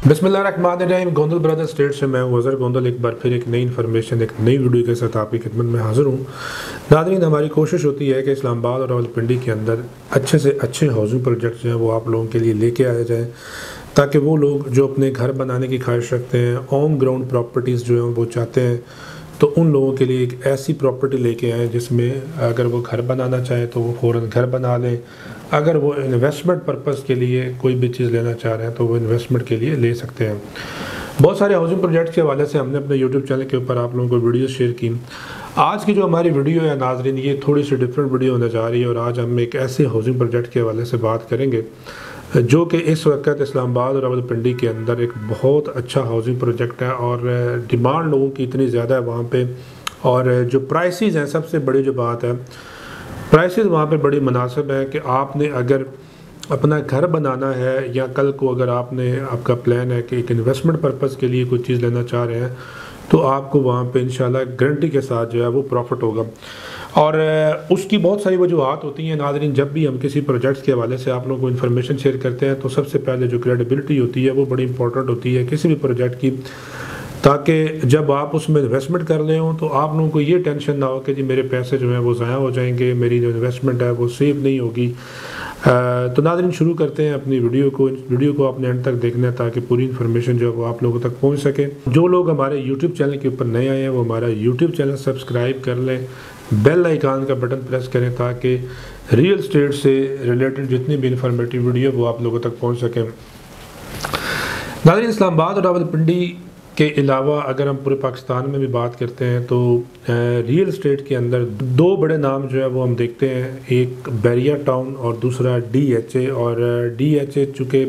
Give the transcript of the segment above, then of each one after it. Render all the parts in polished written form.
बिस्मिल्लाहिर्रहमानिर्रहीम। Gondal brother state से मैं हूं अज़हर गोंदल। एक बार फिर एक नई इन्फॉर्मेशन, एक नई वीडियो के साथ आपकी खिदमत में हाजिर हूं। नाज़रीन, हमारी कोशिश होती है कि इस्लामाबाद और रावलपिंडी के अंदर अच्छे से अच्छे हाउसिंग प्रोजेक्ट्स जो हैं वो आप लोगों के लिए लेके आए जाएँ, ताकि वो लोग जो अपने घर बनाने की ख्वाहिश रखते हैं, ऑन ग्राउंड प्रॉपर्टीज़ जो हैं वो चाहते हैं, तो उन लोगों के लिए एक ऐसी प्रॉपर्टी लेके आएँ जिसमें अगर वो घर बनाना चाहें तो वो फ़ौरन घर बना लें। अगर वो इन्वेस्टमेंट पर्पज़ के लिए कोई भी चीज़ लेना चाह रहे हैं तो वो इन्वेस्टमेंट के लिए ले सकते हैं। बहुत सारे हाउसिंग प्रोजेक्ट्स के हवाले से हमने अपने यूट्यूब चैनल के ऊपर आप लोगों को वीडियो शेयर की। आज की जो हमारी वीडियो है नाज़रीन, ये थोड़ी सी डिफरेंट वीडियो होने जा रही है और आज हम एक ऐसे हाउसिंग प्रोजेक्ट के हवाले से बात करेंगे जो कि इस वक्त इस्लामाबाद और रावलपिंडी के अंदर एक बहुत अच्छा हाउसिंग प्रोजेक्ट है और डिमांड लोगों की इतनी ज़्यादा है वहाँ पे, और जो प्राइसेस हैं, सबसे बड़ी जो बात है, प्राइसेस वहाँ पे बड़ी मुनासिब है कि आपने अगर अपना घर बनाना है या कल को अगर आपका प्लान है कि एक इन्वेस्टमेंट पर्पज़ के लिए कोई चीज़ लेना चाह रहे हैं तो आपको वहाँ पे इंशाल्लाह गारंटी के साथ जो है वो प्रॉफिट होगा। और उसकी बहुत सारी वजूहत होती हैं नाज़रीन। जब भी हम किसी प्रोजेक्ट्स के हवाले से आप लोगों को इन्फॉर्मेशन शेयर करते हैं तो सबसे पहले जो क्रेडिबिलिटी होती है वो बड़ी इंपॉर्टेंट होती है किसी भी प्रोजेक्ट की, ताकि जब आप उसमें इन्वेस्टमेंट कर रहे हो तो आप लोगों को ये टेंशन ना हो कि जी मेरे पैसे जो हैं वो ज़ाया हो जाएंगे, मेरी जो इन्वेस्टमेंट है वो सेफ नहीं होगी। तो नाज़रीन, शुरू करते हैं अपनी वीडियो को आपने एंड तक देखना है ताकि पूरी इन्फॉर्मेशन जो है वो आप लोगों तक पहुंच सके। जो लोग हमारे यूट्यूब चैनल के ऊपर नए आए हैं वो हमारा यूट्यूब चैनल सब्सक्राइब कर लें, बेल आइकन का बटन प्रेस करें ताकि रियल एस्टेट से रिलेटेड जितनी भी इंफॉर्मेटिव वीडियो वो आप लोगों तक पहुँच सकें। नाज़रीन, इस्लामाबाद और रावलपिंडी के अलावा अगर हम पूरे पाकिस्तान में भी बात करते हैं तो रियल एस्टेट के अंदर दो बड़े नाम जो है वो हम देखते हैं, एक बैरिया टाउन और दूसरा DHA। और DHA चूँकि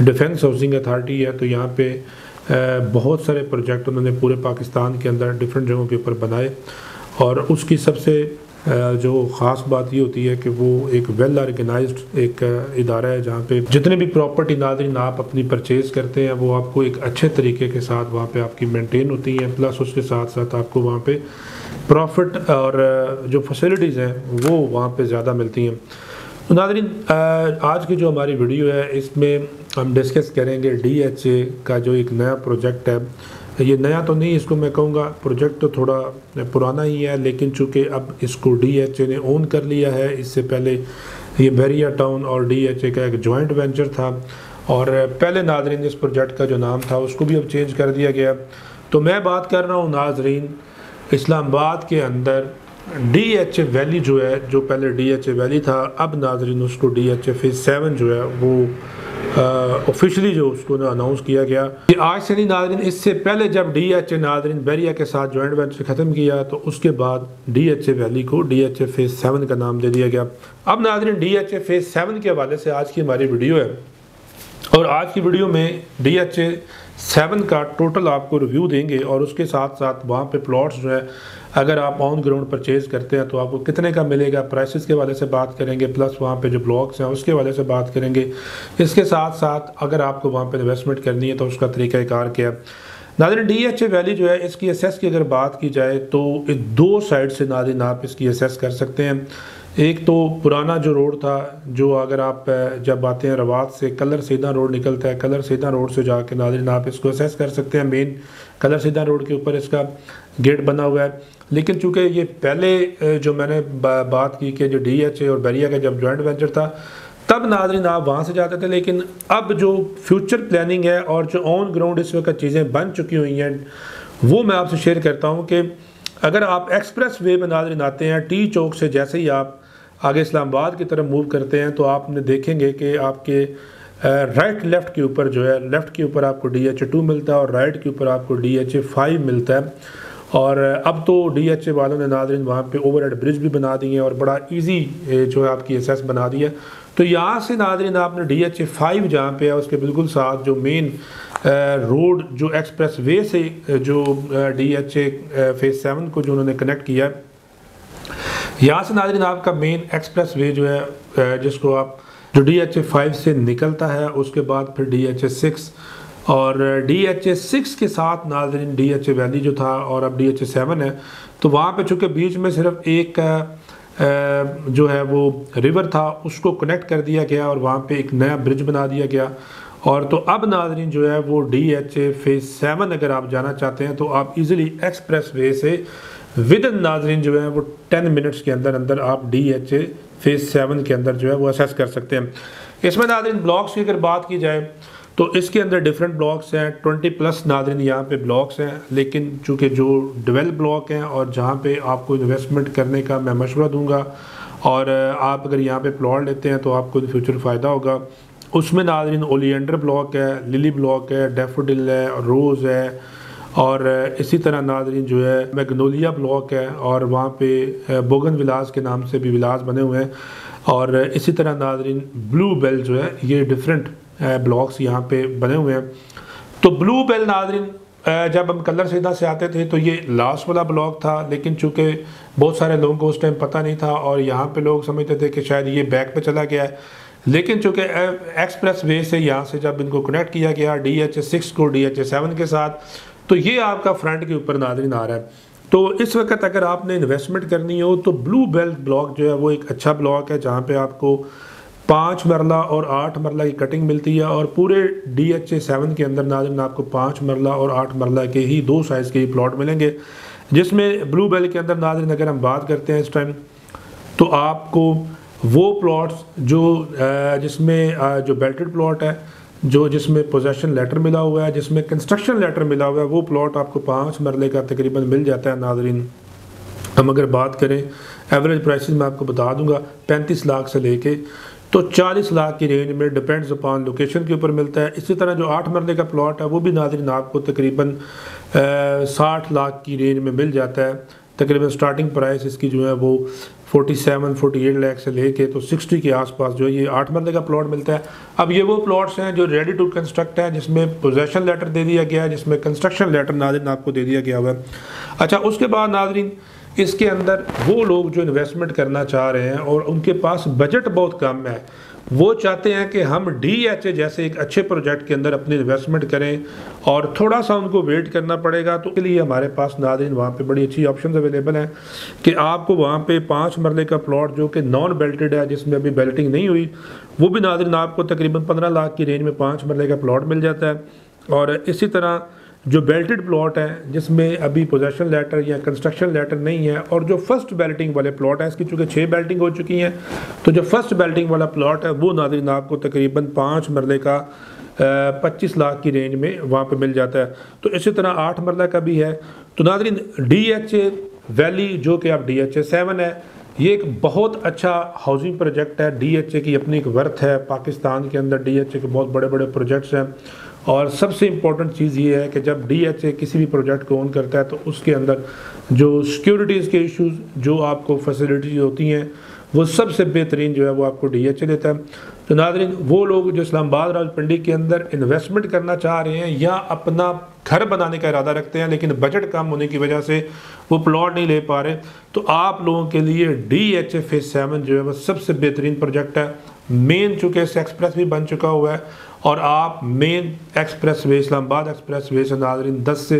डिफेंस हाउसिंग अथॉरिटी है तो यहाँ पे बहुत सारे प्रोजेक्ट उन्होंने पूरे पाकिस्तान के अंदर डिफरेंट जगहों के ऊपर बनाए, और उसकी सबसे जो ख़ास बात ये होती है कि वो एक वेल ऑर्गेनाइज्ड एक इदारा है जहाँ पे जितने भी प्रॉपर्टी नाज़रीन आप अपनी परचेज़ करते हैं वो आपको एक अच्छे तरीके के साथ वहाँ पे आपकी मेंटेन होती हैं, प्लस उसके साथ साथ आपको वहाँ पे प्रॉफिट और जो फैसिलिटीज़ हैं वो वहाँ पे ज़्यादा मिलती हैं। तो नाज़रीन, आज की जो हमारी वीडियो है इसमें हम डिस्कस करेंगे DHA का जो एक नया प्रोजेक्ट है। ये नया तो नहीं, इसको मैं कहूँगा प्रोजेक्ट तो थोड़ा पुराना ही है, लेकिन चूँकि अब इसको DHA ने ओन कर लिया है। इससे पहले ये बैरिया टाउन और DHA का एक जॉइंट वेंचर था, और पहले नाज़रीन इस प्रोजेक्ट का जो नाम था उसको भी अब चेंज कर दिया गया। तो मैं बात कर रहा हूँ नाज़रीन इस्लामाबाद के अंदर DHA वैली जो है, जो पहले DHA वैली था, अब नाज़रीन उसको DHA फेज़ 7 जो है वो ऑफिशियली जो उसको अनाउंस किया गया। कि आज से नहीं नाज़रीन, इससे पहले जब DHA नाज़रीन बैरिया के साथ जॉइंट वेंचर ख़त्म किया तो उसके बाद DHA वैली को DHA फेज़ 7 का नाम दे दिया गया। अब नाज़रीन DHA फेज़ 7 के हवाले से आज की हमारी वीडियो है, और आज की वीडियो में DHA 7 का टोटल आपको रिव्यू देंगे, और उसके साथ साथ वहाँ पे प्लॉट्स जो है अगर आप ऑन ग्राउंड परचेज़ करते हैं तो आपको कितने का मिलेगा, प्राइसेस के वाले से बात करेंगे, प्लस वहाँ पे जो ब्लॉक्स हैं उसके वाले से बात करेंगे। इसके साथ साथ अगर आपको वहाँ पे इन्वेस्टमेंट करनी है तो उसका तरीक़ाकार क्या है। नाज़रीन, DHA वैली जो है इसकी असेस की अगर बात की जाए तो दो साइड से नाज़रीन आप इसकी असेस कर सकते हैं। एक तो पुराना जो रोड था, जो अगर आप जब आते हैं रवात से कलर सीधा रोड निकलता है, कलर सीधा रोड से जाके नाज़रीन आप इसको असेस कर सकते हैं। मेन कलर सीधा रोड के ऊपर इसका गेट बना हुआ है, लेकिन चूँकि ये पहले जो मैंने बात की कि जो DHA और बैरिया का जब जॉइंट वेंचर था तब नाज़रीन आप वहाँ से जाते थे, लेकिन अब जो फ्यूचर प्लानिंग है और जो ऑन ग्राउंड इस वक्त चीज़ें बन चुकी हुई हैं वो मैं आपसे शेयर करता हूँ कि अगर आप एक्सप्रेस वे में नाज़रीन आते हैं T चौक से, जैसे ही आप आगे इस्लामाबाद की तरफ मूव करते हैं तो आपने देखेंगे कि आपके राइट लेफ़्ट के ऊपर जो है, लेफ़्ट के ऊपर आपको DHA 2 मिलता है और राइट के ऊपर आपको DHA 5 मिलता है। और अब तो DHA वालों ने नाज़रीन वहाँ पे ओवरहेड ब्रिज भी बना दिए हैं और बड़ा इजी जो है आपकी एसेस बना दी है। तो यहाँ से नाज़रीन आपने DHA 5 जहाँ पे है उसके बिल्कुल साथ जो मेन रोड जो एक्सप्रेस वे से जो DHA फेज़ 7 को जो उन्होंने कनेक्ट किया है, यहाँ से नाज़रीन आपका मेन एक्सप्रेस वे जो है जिसको आप जो DHA 5 से निकलता है, उसके बाद फिर DHA 6 और DHA 6 के साथ नाज़रीन DHA वैली जो था और अब DHA 7 है। तो वहाँ पे चूँकि बीच में सिर्फ एक जो है वो रिवर था उसको कनेक्ट कर दिया गया और वहाँ पे एक नया ब्रिज बना दिया गया, और तो अब नाज़रीन जो है वो DHA फेज़ 7 अगर आप जाना चाहते हैं तो आप इजीली एक्सप्रेस वे से विद इन नाज़रीन जो है वो 10 मिनट्स के अंदर अंदर आप DHA फेज़ 7 के अंदर जो है वो असेस कर सकते हैं। इसमें नाज़रीन ब्लॉक्स की अगर बात की जाए तो इसके अंदर डिफरेंट ब्लॉक्स हैं, 20+ नाज़रीन यहाँ पे ब्लॉक्स हैं, लेकिन चूँकि जो डेवलप ब्लॉक हैं और जहाँ पे आपको इन्वेस्टमेंट करने का मैं मशवरा दूँगा और आप अगर यहाँ पे प्लॉट लेते हैं तो आपको इन फ्यूचर फ़ायदा होगा। उसमें नाज़रीन ओलिएंडर ब्लॉक है, लिली ब्लॉक है, डैफोडिल है, रोज़ है और इसी तरह नाज़रीन जो है मैग्नोलिया ब्लॉक है और वहाँ पे बोगन विलास के नाम से भी विलास बने हुए हैं और इसी तरह नाज़रीन ब्लू बेल जो है ये डिफरेंट ब्लॉक्स यहाँ पे बने हुए हैं। तो ब्लू बेल नाज़रीन जब हम कलर सीधा से आते थे तो ये लास्ट वाला ब्लॉक था, लेकिन चूँकि बहुत सारे लोगों को उस टाइम पता नहीं था और यहाँ पे लोग समझते थे कि शायद ये बैक पे चला गया है, लेकिन चूँकि एक्सप्रेस वे से यहाँ से जब इनको कनेक्ट किया गया DHA 6 को DHA 7 के साथ, तो ये आपका फ्रंट के ऊपर नाज़रीन आ रहा है। तो इस वक्त अगर आपने इन्वेस्टमेंट करनी हो तो ब्लू बेल्ट ब्लॉक जो है वो एक अच्छा ब्लॉक है जहाँ पे आपको 5 मरला और 8 मरला की कटिंग मिलती है और पूरे DHA 7 के अंदर नाज़रीन आपको 5 मरला और 8 मरला के ही 2 साइज़ के ही प्लॉट मिलेंगे, जिसमें ब्लू बेल के अंदर नाज़रीन अगर हम बात करते हैं इस टाइम तो आपको वो प्लॉट्स जो जिसमें जो बेल्टेड प्लॉट है, जो जिसमें पोजेसन लेटर मिला हुआ है, जिसमें कंस्ट्रक्शन लेटर मिला हुआ है, वो प्लॉट आपको 5 मरले का तकरीबन मिल जाता है नाज़रीन। हम अगर बात करें एवरेज प्राइसेस मैं आपको बता दूंगा 35 लाख से लेके तो 40 लाख की रेंज में डिपेंड्स अपॉन लोकेशन के ऊपर मिलता है। इसी तरह जो 8 मरले का प्लॉट है वो भी नाज़रीन आपको तकरीबन 60 लाख की रेंज में मिल जाता है। तकरीबन स्टार्टिंग प्राइस इसकी जो है वो 47-48 लाख से लेके तो 60 के आसपास जो है ये 8 मरले का प्लॉट मिलता है। अब ये वो प्लॉट्स हैं जो रेडी टू कंस्ट्रक्ट हैं, जिसमें पोजेसन लेटर दे दिया गया है, जिसमें कंस्ट्रक्शन लेटर नाज़रीन आपको दे दिया गया हुआ है। अच्छा, उसके बाद नाज़रीन इसके अंदर वो लोग जो इन्वेस्टमेंट करना चाह रहे हैं और उनके पास बजट बहुत कम है, वो चाहते हैं कि हम DHA जैसे एक अच्छे प्रोजेक्ट के अंदर अपनी इन्वेस्टमेंट करें और थोड़ा सा उनको वेट करना पड़ेगा। तो के लिए हमारे पास नाज़रीन वहाँ पे बड़ी अच्छी ऑप्शंस अवेलेबल हैं कि आपको वहाँ पे 5 मरले का प्लॉट जो कि नॉन बेल्टेड है, जिसमें अभी बेल्टिंग नहीं हुई, वो भी नाज़रीन आपको तकरीबन 15 लाख की रेंज में 5 मरले का प्लॉट मिल जाता है। और इसी तरह जो बेल्टेड प्लॉट है जिसमें अभी पोजेसन लेटर या कंस्ट्रक्शन लेटर नहीं है और जो फर्स्ट बेल्टिंग वाले प्लॉट है, इसकी चूँकि 6 बेल्टिंग हो चुकी हैं, तो जो फर्स्ट बेल्टिंग वाला प्लॉट है वो नाज़रीन आपको तकरीबन 5 मरले का 25 लाख की रेंज में वहाँ पे मिल जाता है। तो इसी तरह 8 मरला का भी है। तो नाज़रीन DHA वैली जो कि अब DHA 7 है, ये एक बहुत अच्छा हाउसिंग प्रोजेक्ट है। DHA की अपनी एक वर्थ है पाकिस्तान के अंदर, DHA के बहुत बड़े बड़े प्रोजेक्ट्स हैं और सबसे इम्पॉर्टेंट चीज़ ये है कि जब DHA किसी भी प्रोजेक्ट को ओन करता है तो उसके अंदर जो सिक्योरिटीज़ के इश्यूज़, जो आपको फैसिलिटीज़ होती हैं, वो सबसे बेहतरीन जो है वो आपको DHA देता है। तो नाज़रीन वो लोग जो इस्लामाबाद रावलपिंडी के अंदर इन्वेस्टमेंट करना चाह रहे हैं या अपना घर बनाने का इरादा रखते हैं लेकिन बजट कम होने की वजह से वो प्लॉट नहीं ले पा रहे, तो आप लोगों के लिए DHA फेज़ 7 जो है वो सबसे बेहतरीन प्रोजेक्ट है। मेन चूँकि इस एक्सप्रेस भी बन चुका हुआ है और आप main express way Islamabad express way से नाज़रीन 10 से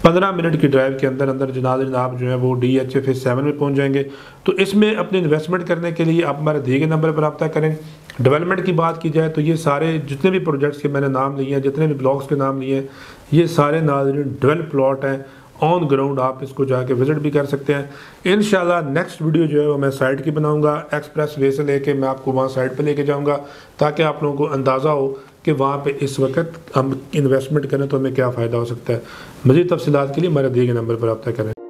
15 मिनट की ड्राइव के अंदर अंदर नाज़रीन आप जो है वो DHA फेज़ 7 में पहुंच जाएंगे। तो इसमें अपने इन्वेस्टमेंट करने के लिए आप हमारे दिए गए नंबर पर रब्ता करें। डेवलपमेंट की बात की जाए तो ये सारे जितने भी प्रोजेक्ट्स के मैंने नाम लिए हैं, जितने भी ब्लॉक्स के नाम लिए हैं, ये सारे नाज़रीन डेवलप प्लॉट हैं ऑन ग्राउंड। आप इसको जाके विज़िट भी कर सकते हैं। इंशाल्लाह नेक्स्ट वीडियो जो है वो मैं साइट की बनाऊंगा, एक्सप्रेस वे से लेके मैं आपको वहाँ साइट पे लेके जाऊंगा ताकि आप लोगों को अंदाज़ा हो कि वहाँ पे इस वक्त हम इन्वेस्टमेंट करें तो हमें क्या फ़ायदा हो सकता है। मज़ीद तफसीलात के लिए हमारे दिए गए नंबर पर रब्ता करें।